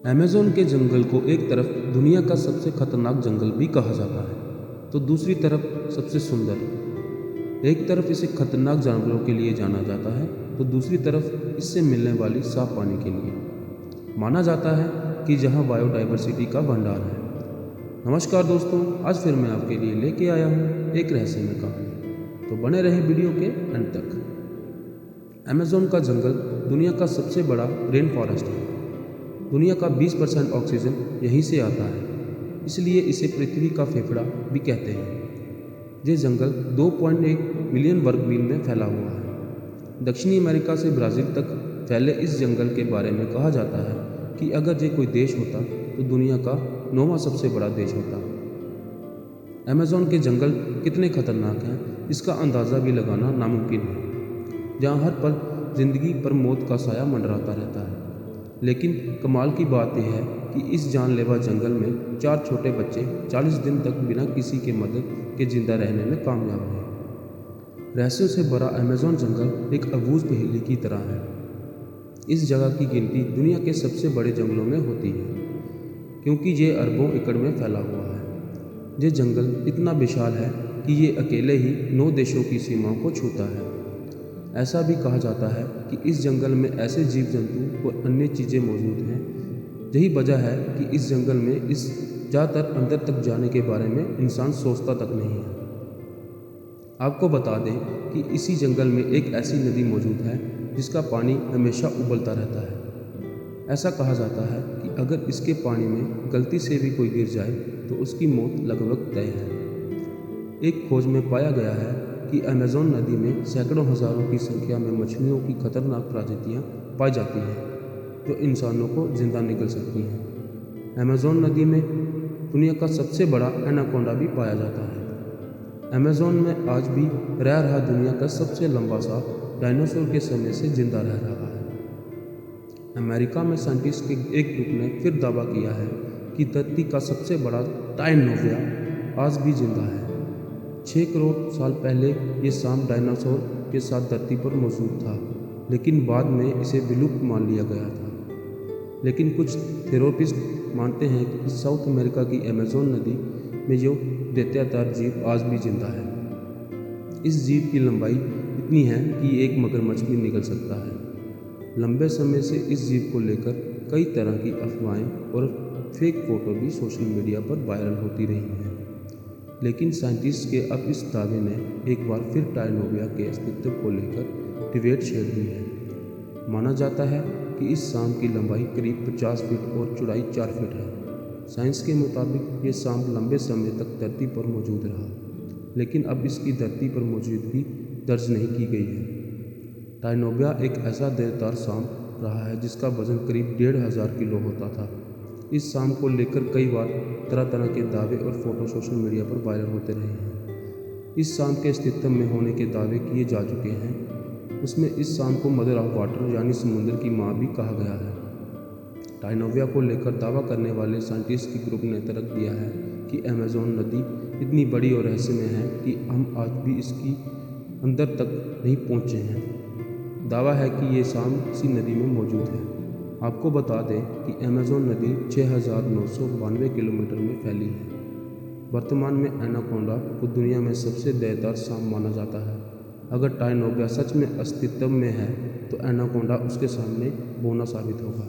Amazon के जंगल को एक तरफ दुनिया का सबसे खतरनाक जंगल भी कहा जाता है तो दूसरी तरफ सबसे सुंदर। एक तरफ इसे खतरनाक जानवरों के लिए जाना जाता है तो दूसरी तरफ इससे मिलने वाली साफ पानी के लिए। माना जाता है कि जहां बायोडाइवर्सिटी का भंडार है। नमस्कार दोस्तों, आज फिर मैं आपके लिए लेके आया हूं एक रहस्यमय कहानी, तो बने रहे वीडियो के अंत तक। अमेज़न का जंगल दुनिया का सबसे बड़ा रेन फॉरेस्ट है। दुनिया का 20% ऑक्सीजन यहीं से आता है, इसलिए इसे पृथ्वी का फेफड़ा भी कहते हैं। ये जंगल 2.1 मिलियन वर्ग मील में फैला हुआ है। दक्षिणी अमेरिका से ब्राज़ील तक फैले इस जंगल के बारे में कहा जाता है कि अगर ये कोई देश होता तो दुनिया का 9वां सबसे बड़ा देश होता। अमेज़न के जंगल कितने खतरनाक हैं, इसका अंदाज़ा भी लगाना नामुमकिन है। जहाँ हर पल जिंदगी पर मौत का साया मंडराता रहता है। लेकिन कमाल की बात यह है कि इस जानलेवा जंगल में 4 छोटे बच्चे 40 दिन तक बिना किसी के मदद के जिंदा रहने में कामयाब हैं। रहस्यों से भरा अमेज़न जंगल एक अबूझ पहेली की तरह है। इस जगह की गिनती दुनिया के सबसे बड़े जंगलों में होती है, क्योंकि ये अरबों एकड़ में फैला हुआ है। ये जंगल इतना विशाल है कि ये अकेले ही 9 देशों की सीमाओं को छूता है। ऐसा भी कहा जाता है कि इस जंगल में ऐसे जीव जंतु और अन्य चीज़ें मौजूद हैं। यही वजह है कि इस जंगल में इस ज़्यादातर अंदर तक जाने के बारे में इंसान सोचता तक नहीं है। आपको बता दें कि इसी जंगल में एक ऐसी नदी मौजूद है जिसका पानी हमेशा उबलता रहता है। ऐसा कहा जाता है कि अगर इसके पानी में गलती से भी कोई गिर जाए तो उसकी मौत लगभग तय है। एक खोज में पाया गया है कि अमेज़न नदी में सैकड़ों हज़ारों की संख्या में मछलियों की खतरनाक प्रजातियां पाई जाती हैं, जो इंसानों को जिंदा निगल सकती हैं। अमेज़न नदी में दुनिया का सबसे बड़ा एनाकोंडा भी पाया जाता है। अमेज़न में आज भी रह रहा दुनिया का सबसे लंबा सांप डायनासोर के समय से जिंदा रह रहा है। अमेरिका में साइंटिस्ट के एक ग्रुप ने फिर दावा किया है कि धरती का सबसे बड़ा टाइनोविया आज भी जिंदा है। 6 करोड़ साल पहले ये सांप डायनासोर के साथ धरती पर मौजूद था, लेकिन बाद में इसे विलुप्त मान लिया गया था। लेकिन कुछ थेरोपिस्ट मानते हैं कि साउथ अमेरिका की अमेज़न नदी में जो दैत्याकार जीव आज भी जिंदा है। इस जीव की लंबाई इतनी है कि एक मगरमच्छ भी निकल सकता है। लंबे समय से इस जीव को लेकर कई तरह की अफवाहें और फेक फोटो भी सोशल मीडिया पर वायरल होती रही हैं। लेकिन साइंटिस्ट के अब इस दावे ने एक बार फिर टाइनोविया के अस्तित्व को लेकर डिबेट छेड़ दी है। माना जाता है कि इस सांप की लंबाई करीब 50 फीट और चौड़ाई 4 फीट है। साइंस के मुताबिक ये सांप लंबे समय तक धरती पर मौजूद रहा, लेकिन अब इसकी धरती पर मौजूदगी दर्ज नहीं की गई है। टाइनोविया एक ऐसा देरदार सांप रहा है जिसका वजन करीब 1500 किलो होता था। इस सांप को लेकर कई बार तरह तरह के दावे और फोटो सोशल मीडिया पर वायरल होते रहे हैं। इस सांप के अस्तित्व में होने के दावे किए जा चुके हैं। उसमें इस सांप को मदर ऑफ वाटर यानी समुद्र की माँ भी कहा गया है। टाइनोविया को लेकर दावा करने वाले साइंटिस्ट की ग्रुप ने तर्क दिया है कि अमेज़न नदी इतनी बड़ी और रहस्यमय है कि हम आज भी इसकी अंदर तक नहीं पहुँचे हैं। दावा है कि ये सांप इसी नदी में मौजूद है। आपको बता दें कि अमेज़न नदी 6,992 किलोमीटर में फैली है। वर्तमान में एनाकोंडा को दुनिया में सबसे देरदार सांप माना जाता है। अगर टाइनोविया सच में अस्तित्व में है तो एनाकोंडा उसके सामने बौना साबित होगा।